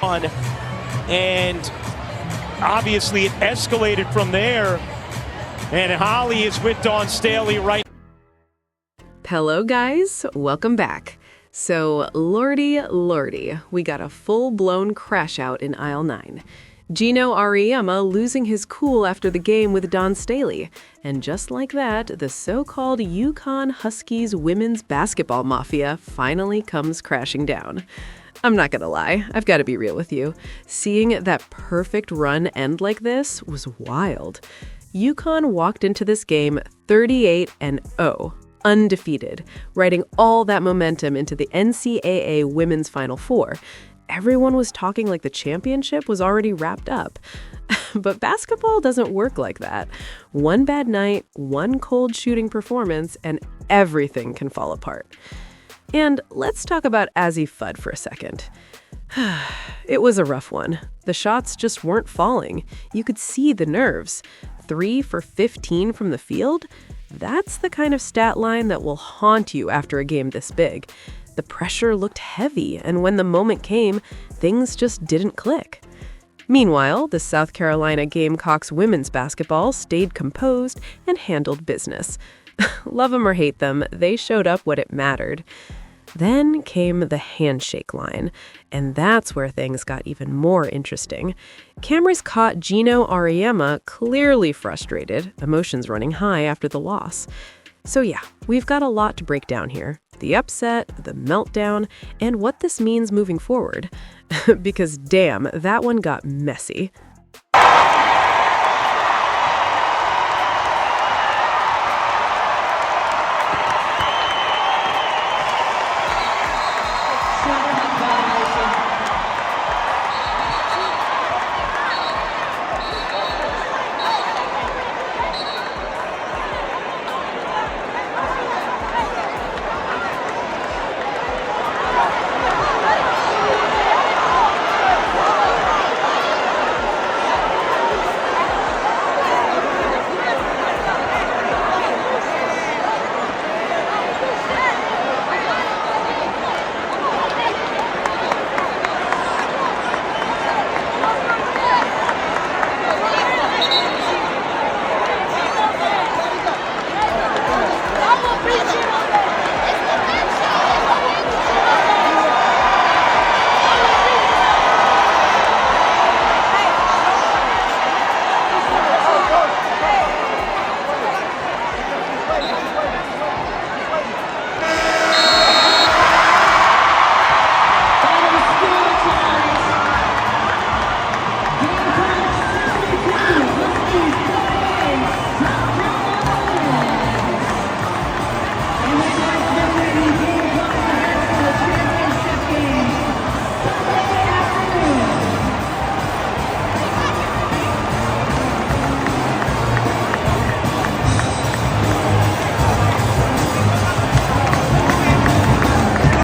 UConn, and obviously it escalated from there. And Holly is with Dawn Staley right now. Hello, guys. Welcome back. So, lordy, we got a full-blown crash out in aisle 9. Geno Auriemma losing his cool after the game with Dawn Staley. And just like that, the so-called UConn Huskies women's basketball mafia finally comes crashing down. I'm not gonna lie, I've got to be real with you. Seeing that perfect run end like this was wild. UConn walked into this game 38-0, undefeated, riding all that momentum into the NCAA Women's Final Four. Everyone was talking like the championship was already wrapped up. But basketball doesn't work like that. One bad night, one cold shooting performance, and everything can fall apart. And let's talk about Azzi Fudd for a second. It was a rough one. The shots just weren't falling. You could see the nerves. 3 for 15 from the field? That's the kind of stat line that will haunt you after a game this big. The pressure looked heavy, and when the moment came, things just didn't click. Meanwhile, the South Carolina Gamecocks women's basketball stayed composed and handled business. Love them or hate them, they showed up when it mattered. Then came the handshake line, and that's where things got even more interesting. Cameras caught Geno Auriemma clearly frustrated, emotions running high after the loss. So yeah, we've got a lot to break down here. The upset, the meltdown, and what this means moving forward. Because damn, that one got messy.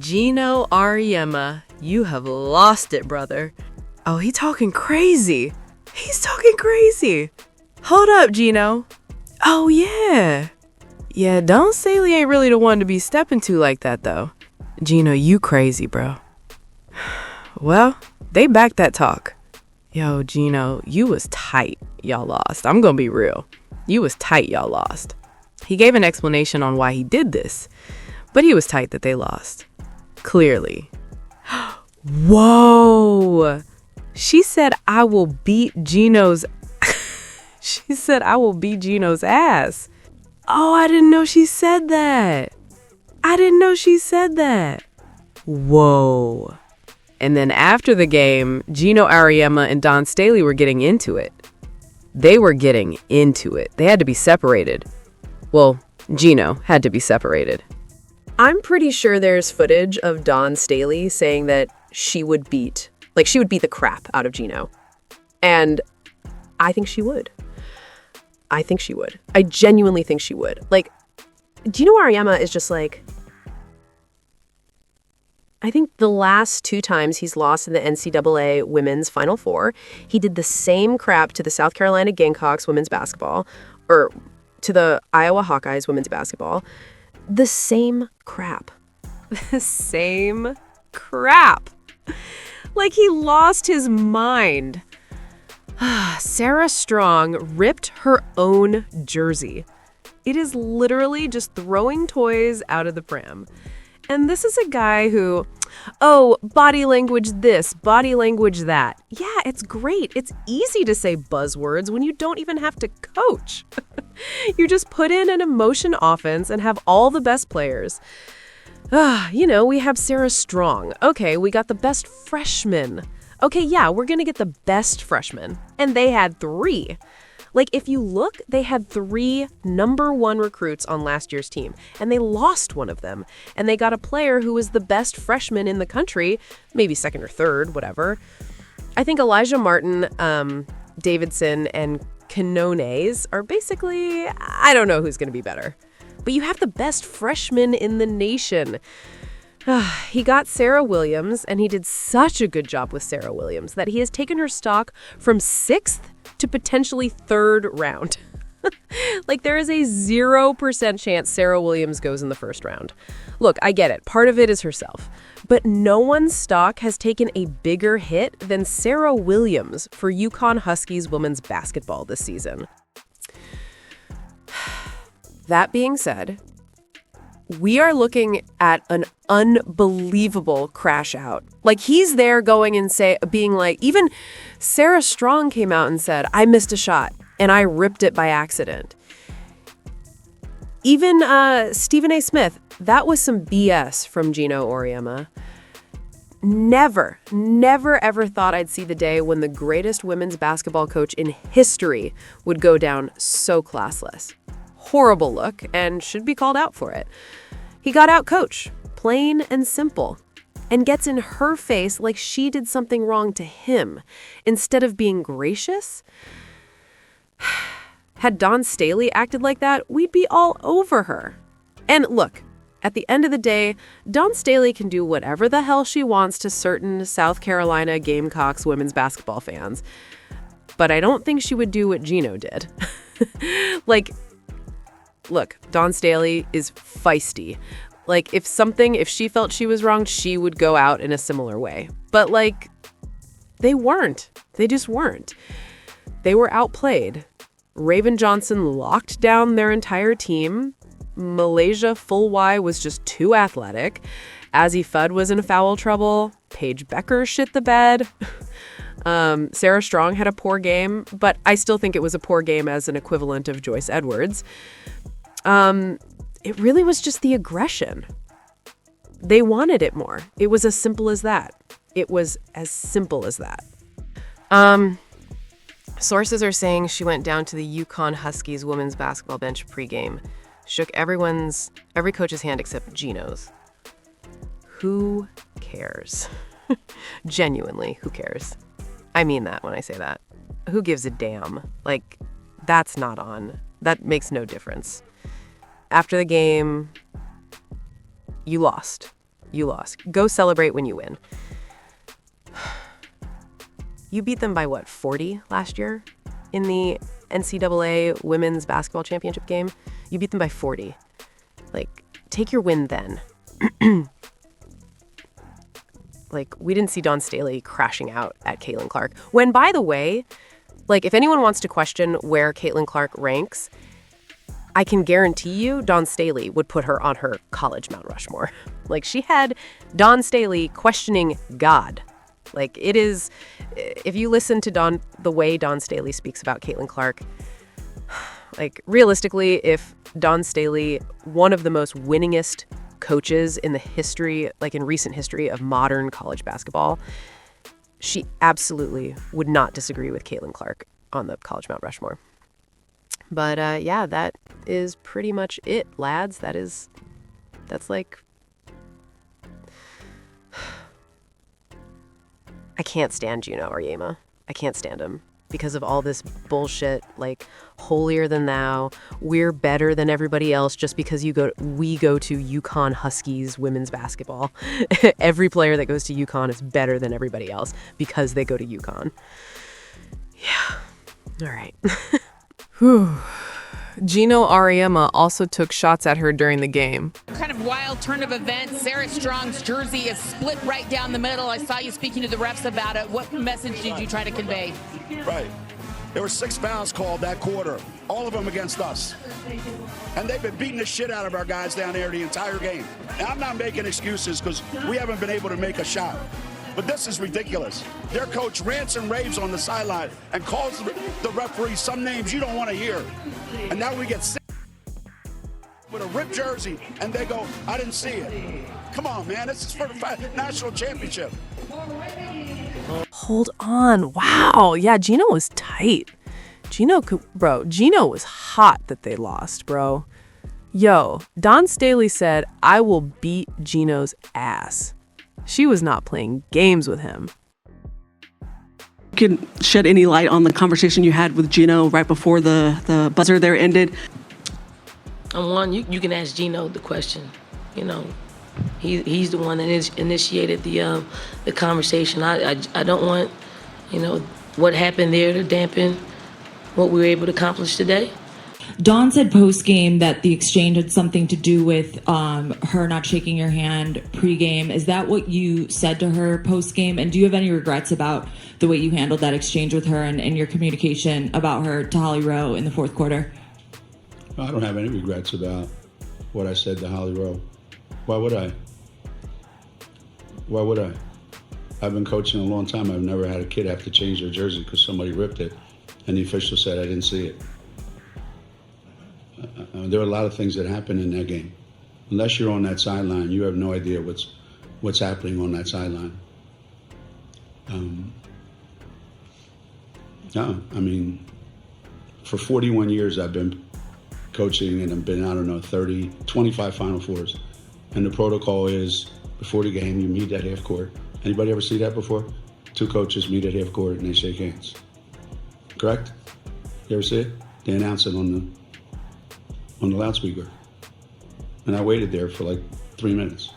Geno Auriemma, you have lost it, brother. Oh, he's talking crazy. He's talking crazy. Hold up, Geno. Oh, yeah. Yeah, Dawn Staley ain't really the one to be stepping to like that, though. Geno, you crazy, bro. Well, they backed that talk. Yo, Geno, you was tight. Y'all lost. I'm gonna be real. You was tight, y'all lost. He gave an explanation on why he did this, but he was tight that they lost. Clearly. Whoa! She said, I will beat Geno's... She said, I will beat Geno's ass. Oh, I didn't know she said that. I didn't know she said that. Whoa. And then after the game, Geno Auriemma and Dawn Staley were getting into it. They were getting into it. They had to be separated. Well, Geno had to be separated. I'm pretty sure there's footage of Dawn Staley saying that she would beat the crap out of Geno. And I think she would. I think she would. I genuinely think she would. Like, Geno Auriemma is just like... I think the last 2 times he's lost in the NCAA Women's Final Four, he did the same crap to the South Carolina Gamecocks women's basketball, or to the Iowa Hawkeyes women's basketball. The same crap. The same crap. Like he lost his mind. Sarah Strong ripped her own jersey. It is literally just throwing toys out of the pram. And this is a guy who, body language this, body language that. Yeah, it's great. It's easy to say buzzwords when you don't even have to coach. You just put in an emotion offense and have all the best players. We have Sarah Strong. Okay, we got the best freshman. Okay, yeah, we're going to get the best freshmen. And they had 3. Like, if you look, they had 3 number 1 recruits on last year's team, and they lost one of them. And they got a player who was the best freshman in the country, maybe second or third, whatever. I think Elijah Martin, Davidson, and Canones are basically, I don't know who's going to be better. But you have the best freshman in the nation. He got Sarah Williams, and he did such a good job with Sarah Williams that he has taken her stock from 6th to potentially 3rd round. Like, there is a 0% chance Sarah Williams goes in the 1st round. Look, I get it. Part of it is herself. But no one's stock has taken a bigger hit than Sarah Williams for UConn Huskies women's basketball this season. That being said, we are looking at an unbelievable crash out. Like, he's there going and being like, even Sarah Strong came out and said, I missed a shot and I ripped it by accident. Even Stephen A. Smith, that was some BS from Geno Auriemma. Never, ever thought I'd see the day when the greatest women's basketball coach in history would go down so classless. Horrible look, and should be called out for it. He got out coach, plain and simple, and gets in her face like she did something wrong to him instead of being gracious. Had Dawn Staley acted like that, we'd be all over her. And look, at the end of the day, Dawn Staley can do whatever the hell she wants to certain South Carolina Gamecocks women's basketball fans, but I don't think she would do what Geno did. Look, Dawn Staley is feisty. Like, if she felt she was wrong, she would go out in a similar way. But, they weren't. They just weren't. They were outplayed. Raven Johnson locked down their entire team. Malaysia Full Y was just too athletic. Azzy Fudd was in foul trouble. Paige Becker shit the bed. Sarah Strong had a poor game, but I still think it was a poor game as an equivalent of Joyce Edwards. It really was just the aggression. They wanted it more. It was as simple as that. Sources are saying she went down to the UConn Huskies women's basketball bench pregame, shook every coach's hand except Geno's. Who cares? Genuinely, who cares? I mean that when I say that. Who gives a damn? That's not on. That makes no difference. After the game, you lost. Go celebrate when you win. You beat them by 40 last year in the NCAA women's basketball championship game? You beat them by 40. Take your win then. We didn't see Dawn Staley crashing out at Caitlin Clark. When, by the way, if anyone wants to question where Caitlin Clark ranks, I can guarantee you Dawn Staley would put her on her college Mount Rushmore. She had Dawn Staley questioning God. It is, if you listen to the way Dawn Staley speaks about Caitlin Clark, realistically, if Dawn Staley, one of the most winningest coaches in the history, in recent history of modern college basketball, she absolutely would not disagree with Caitlin Clark on the college Mount Rushmore. But that is pretty much it, lads. That's I can't stand Geno Auriemma. I can't stand him because of all this bullshit, holier than thou. We're better than everybody else just because we go to UConn Huskies women's basketball. Every player that goes to UConn is better than everybody else because they go to UConn. Yeah. All right. Whew. Geno Auriemma also took shots at her during the game. Kind of wild turn of events. Sarah Strong's jersey is split right down the middle. I saw you speaking to the refs about it. What message did you try to convey? Right. There were 6 fouls called that quarter, all of them against us. And they've been beating the shit out of our guys down there the entire game. Now, I'm not making excuses because we haven't been able to make a shot. But this is ridiculous. Their coach rants and raves on the sideline and calls the referee some names you don't want to hear. And now we get sick with a ripped jersey, and they go, I didn't see it. Come on, man. This is for the national championship. Hold on. Wow. Yeah, Geno was tight. Geno was hot that they lost, bro. Yo, Dawn Staley said, I will beat Geno's ass. She was not playing games with him. Can shed any light on the conversation you had with Geno right before the buzzer there ended? One, you can ask Geno the question. You know, he's the one that initiated the conversation. I don't want, what happened there to dampen what we were able to accomplish today. Dawn said post-game that the exchange had something to do with her not shaking your hand pre-game. Is that what you said to her post-game? And do you have any regrets about the way you handled that exchange with her and your communication about her to Holly Rowe in the fourth quarter? I don't have any regrets about what I said to Holly Rowe. Why would I? Why would I? I've been coaching a long time. I've never had a kid have to change their jersey because somebody ripped it and the official said I didn't see it. There are a lot of things that happen in that game. Unless you're on that sideline, you have no idea what's happening on that sideline. No, I mean, for 41 years I've been coaching and I've been, 25 Final Fours. And the protocol is before the game, you meet at half court. Anybody ever see that before? 2 coaches meet at half court and they shake hands. Correct? You ever see it? They announce it on the loudspeaker. And I waited there for like 3 minutes.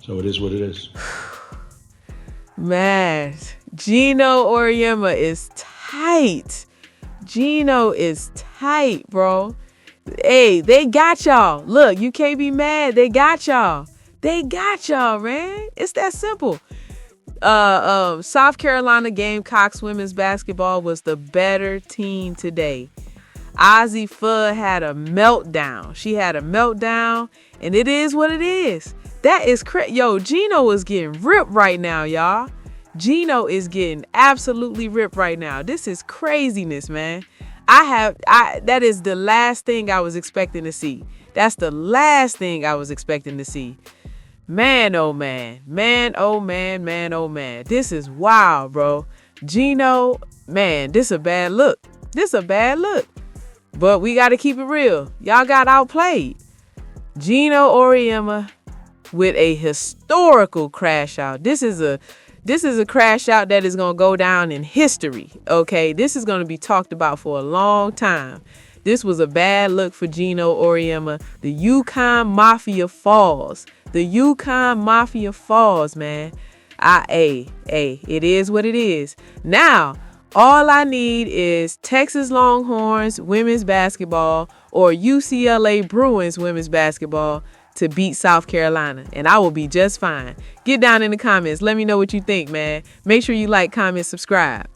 So it is what it is. Man, Geno Auriemma is tight. Geno is tight, bro. Hey, they got y'all. Look, you can't be mad. They got y'all. They got y'all, man. It's that simple. South Carolina Gamecocks women's basketball was the better team today. Ozzie Fudd had a meltdown. She had a meltdown, and it is what it is. That is crazy. Yo, Geno is getting ripped right now, y'all. Geno is getting absolutely ripped right now. This is craziness, man. That is the last thing I was expecting to see. That's the last thing I was expecting to see. Man, oh man. Man, oh man, man, oh man. This is wild, bro. Geno, man, this a bad look. This a bad look. But we got to keep it real. Y'all got outplayed. Geno Auriemma with a historical crash out. This is a crash out that is going to go down in history, okay? This is going to be talked about for a long time. This was a bad look for Geno Auriemma. The UConn Mafia falls. The UConn Mafia falls, man. It is what it is. Now, all I need is Texas Longhorns women's basketball or UCLA Bruins women's basketball to beat South Carolina, and I will be just fine. Get down in the comments. Let me know what you think, man. Make sure you like, comment, subscribe.